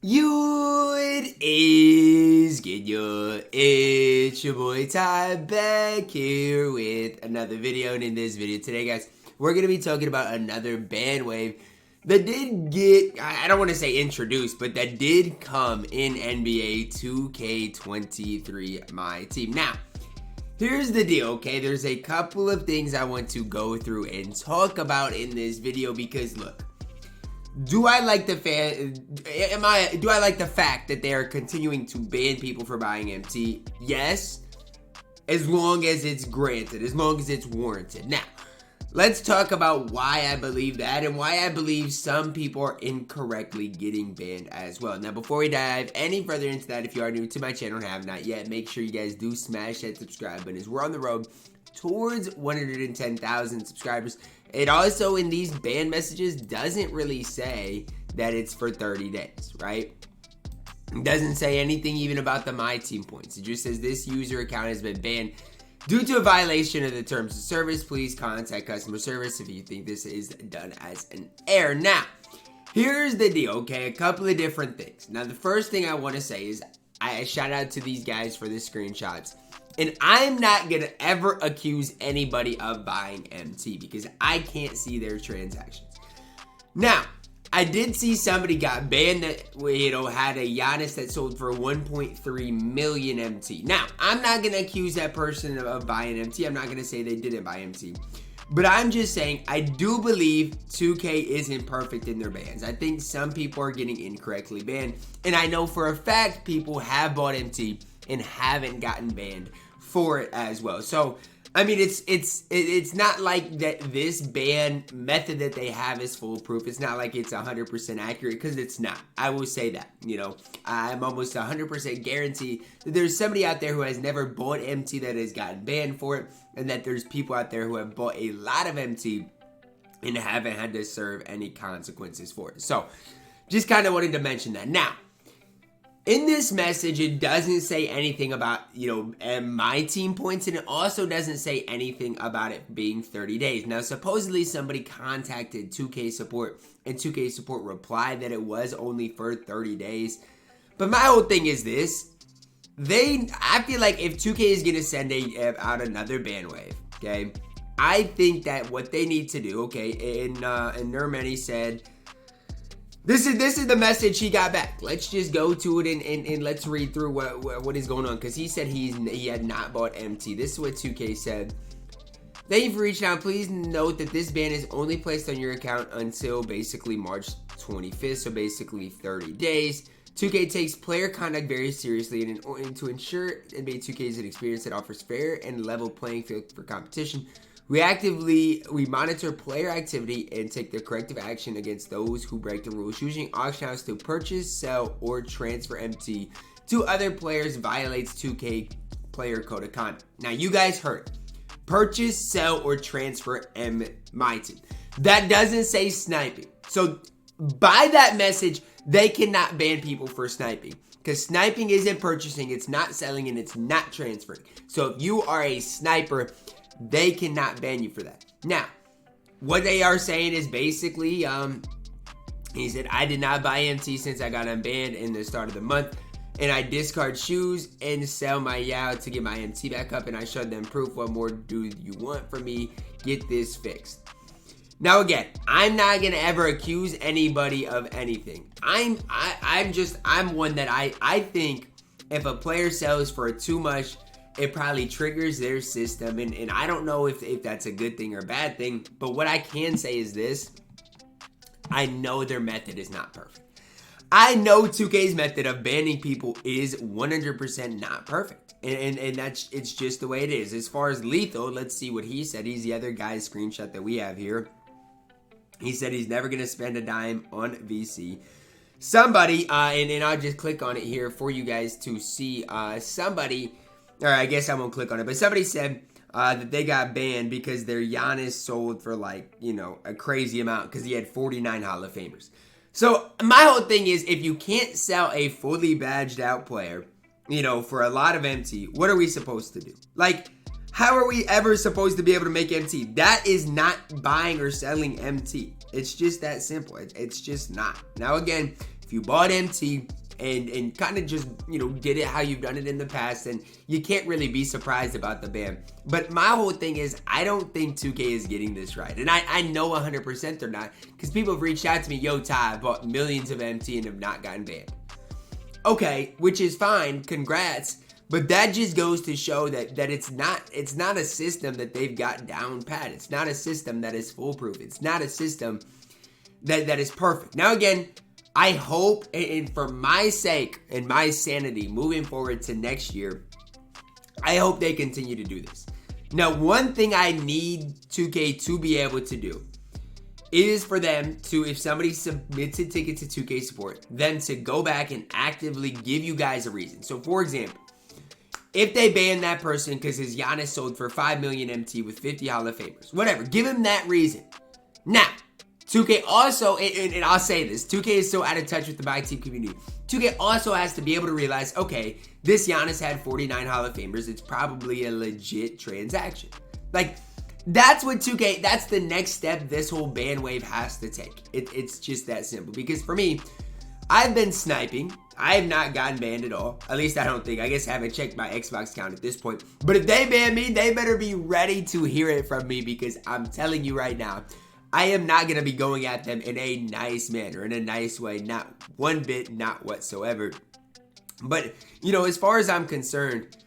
It is Kenyon. It's your boy Ty back here with another video. And in this video today, guys, we're going to be talking about another ban wave that did get, I don't want to say introduced, but that did come in NBA 2K23 MyTEAM. Now, here's the deal, okay? There's a couple of things I want to go through and talk about in this video because, look, do I like the fact that they are continuing to ban people for buying MT? Yes, as long as it's granted, as long as it's warranted. Now, let's talk about why I believe that and why I believe some people are incorrectly getting banned as well. Now, before we dive any further into that, if you are new to my channel and have not yet, make sure you guys do smash that subscribe button as we're on the road towards 110,000 subscribers. It also, in these ban messages, doesn't really say that it's for 30 days, right? It doesn't say anything even about the MyTEAM points. It just says this user account has been banned due to a violation of the terms of service. Please contact customer service if you think this is done as an error. Now, here's the deal, okay? A couple of different things. Now, the first thing I want to say is I shout out to these guys for the screenshots. And I'm not going to ever accuse anybody of buying MT because I can't see their transactions. Now, I did see somebody got banned that, had a Giannis that sold for 1.3 million MT. Now, I'm not going to accuse that person of buying MT. I'm not going to say they didn't buy MT. But I'm just saying, I do believe 2K isn't perfect in their bans. I think some people are getting incorrectly banned. And I know for a fact people have bought MT and haven't gotten banned for it as well. So, I mean, it's not like that this ban method that they have is foolproof. It's not like it's 100% accurate because it's not. I will say that, I'm almost 100% guarantee that there's somebody out there who has never bought MT that has gotten banned for it, and that there's people out there who have bought a lot of MT and haven't had to serve any consequences for it. So, just kind of wanted to mention that. Now, in this message, it doesn't say anything about, MyTEAM points, and it also doesn't say anything about it being 30 days. Now, supposedly somebody contacted 2K support, and 2K support replied that it was only for 30 days. But my whole thing is this. I feel like if 2K is going to send out another ban wave, okay, I think that what they need to do, okay, and Nermany said, This is the message he got back. Let's just go to it and let's read through what is going on. Because he said he had not bought MT. This is what 2K said. Thank you for reaching out. Please note that this ban is only placed on your account until basically March 25th. So basically 30 days. 2K takes player conduct very seriously. And to ensure NBA 2K is an experience that offers fair and level playing field for competition, we monitor player activity and take the corrective action against those who break the rules. Using auction house to purchase, sell, or transfer MT to other players violates 2K player code of conduct. Now, you guys heard it. Purchase, sell, or transfer MyTEAM. That doesn't say sniping. So, by that message, they cannot ban people for sniping. Because sniping isn't purchasing, it's not selling, and it's not transferring. So, if you are a sniper, they cannot ban you for that. Now, what they are saying is basically, he said, I did not buy MT since I got unbanned in the start of the month, and I discard shoes and sell my Yao to get my MT back up, and I showed them proof. What more do you want from me? Get this fixed. Now again, I'm not gonna ever accuse anybody of anything. I'm one that I think if a player sells for too much, it probably triggers their system, and I don't know if that's a good thing or a bad thing, but what I can say is this. I know their method is not perfect. I know 2K's method of banning people is 100% not perfect, and it's just the way it is. As far as Lethal, let's see what he said. He's the other guy's screenshot that we have here. He said he's never going to spend a dime on VC. Somebody, and I'll just click on it here for you guys to see, somebody... All right, I guess I won't click on it. But somebody said that they got banned because their Giannis sold for a crazy amount because he had 49 Hall of Famers. So my whole thing is if you can't sell a fully badged out player, for a lot of MT, what are we supposed to do? Like, how are we ever supposed to be able to make MT? That is not buying or selling MT. It's just that simple. It's just not. Now, again, if you bought MT and kind of just, did it how you've done it in the past, then you can't really be surprised about the ban. But my whole thing is, I don't think 2K is getting this right. And I know 100% they're not, because people have reached out to me, yo, Ty, I bought millions of MT and have not gotten banned. Okay, which is fine, congrats. But that just goes to show that it's not a system that they've got down pat. It's not a system that is foolproof. It's not a system that is perfect. Now again, I hope, and for my sake and my sanity moving forward to next year, I hope they continue to do this. Now, one thing I need 2K to be able to do is for them to, if somebody submits a ticket to 2K support, then to go back and actively give you guys a reason. So for example, if they ban that person because his Giannis sold for 5 million MT with 50 Hall of Famers, whatever, give him that reason. Now, 2K also, and I'll say this, 2K is so out of touch with the MyTEAM community. 2K also has to be able to realize, okay, this Giannis had 49 Hall of Famers. It's probably a legit transaction. Like, that's what 2K, that's the next step this whole ban wave has to take. It's just that simple. Because for me, I've been sniping. I have not gotten banned at all. At least I don't think. I guess I haven't checked my Xbox account at this point. But if they ban me, they better be ready to hear it from me, because I'm telling you right now, I am not going to be going at them in a nice manner, in a nice way. Not one bit, not whatsoever. But, as far as I'm concerned,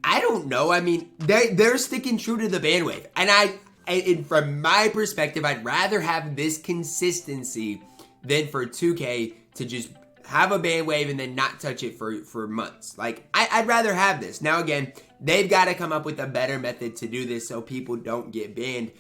I don't know. I mean, they're sticking true to the ban wave. And from my perspective, I'd rather have this consistency than for 2K to just have a ban wave and then not touch it for months. Like, I'd rather have this. Now, again, they've got to come up with a better method to do this so people don't get banned,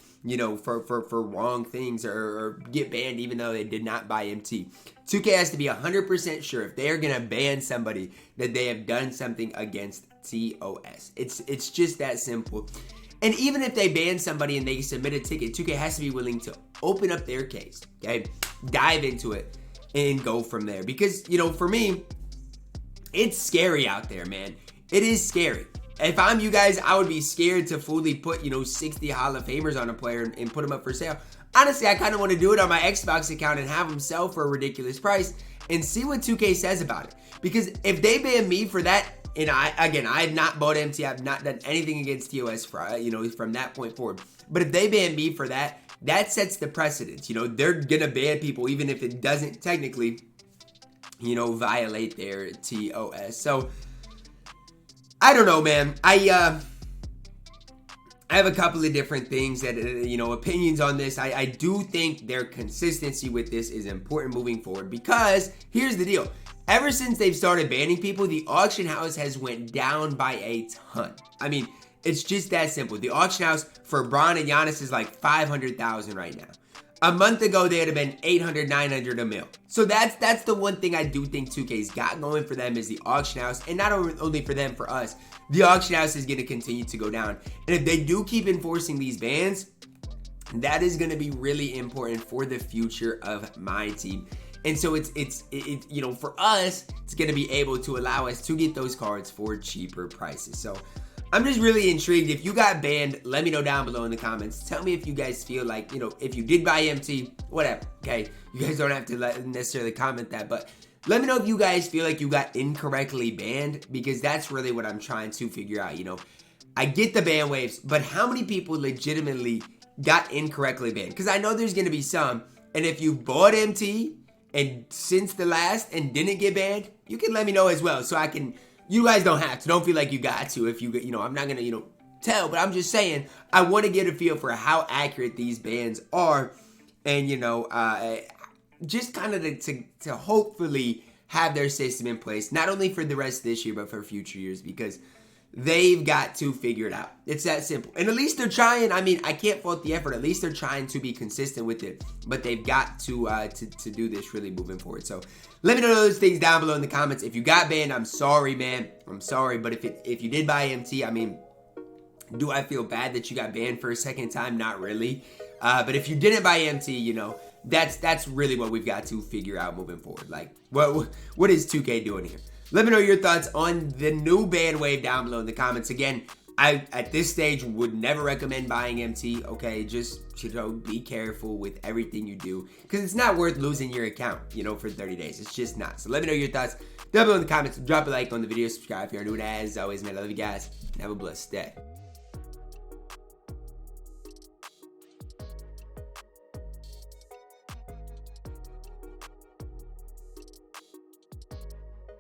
for wrong things or get banned even though they did not buy MT. 2K has to be 100% sure if they are going to ban somebody that they have done something against TOS. It's just that simple. And even if they ban somebody and they submit a ticket, 2K has to be willing to open up their case, okay? Dive into it and go from there. Because, for me, it's scary out there, man. It is scary. If I'm you guys, I would be scared to fully put, 60 Hall of Famers on a player and put them up for sale. Honestly, I kind of want to do it on my Xbox account and have them sell for a ridiculous price and see what 2K says about it. Because if they ban me for that, and I have not bought MT, I've not done anything against TOS from that point forward. But if they ban me for that, that sets the precedent. They're gonna ban people even if it doesn't technically, violate their TOS. So I don't know, man. I have a couple of different things that, opinions on this. I do think their consistency with this is important moving forward, because here's the deal. Ever since they've started banning people, the auction house has went down by a ton. I mean, it's just that simple. The auction house for Bron and Giannis is like 500,000 right now. A month ago, they would have been 800, 900 a mil. So that's the one thing I do think 2K's got going for them is the auction house. And not only for them, for us, the auction house is going to continue to go down. And if they do keep enforcing these bans, that is going to be really important for the future of MyTEAM. And so it's for us, it's going to be able to allow us to get those cards for cheaper prices. So I'm just really intrigued. If you got banned, let me know down below in the comments. Tell me if you guys feel like, if you did buy MT, whatever, okay? You guys don't have to necessarily comment that, but let me know if you guys feel like you got incorrectly banned, because that's really what I'm trying to figure out, I get the ban waves, but how many people legitimately got incorrectly banned? Because I know there's going to be some, and if you bought MT and since the last and didn't get banned, you can let me know as well, so I can. You guys don't have to. Don't feel like you got to. If you, I'm not gonna, tell. But I'm just saying, I want to get a feel for how accurate these bans are, and just kind of to hopefully have their system in place, not only for the rest of this year, but for future years, because they've got to figure it out. It's that simple. And at least they're trying. I mean, I can't fault the effort. At least they're trying to be consistent with it. But they've got to do this really moving forward. So let me know those things down below in the comments. If you got banned, I'm sorry, man. I'm sorry. But if you did buy MT, I mean, do I feel bad that you got banned for a second time? Not really. But if you didn't buy MT, that's really what we've got to figure out moving forward. Like, what is 2K doing here? Let me know your thoughts on the new ban wave down below in the comments. Again, I, at this stage, would never recommend buying MT, okay? Just, be careful with everything you do, because it's not worth losing your account, for 30 days. It's just not. So let me know your thoughts down below in the comments. Drop a like on the video, subscribe if you're new. As always, man, I love you guys, and have a blessed day.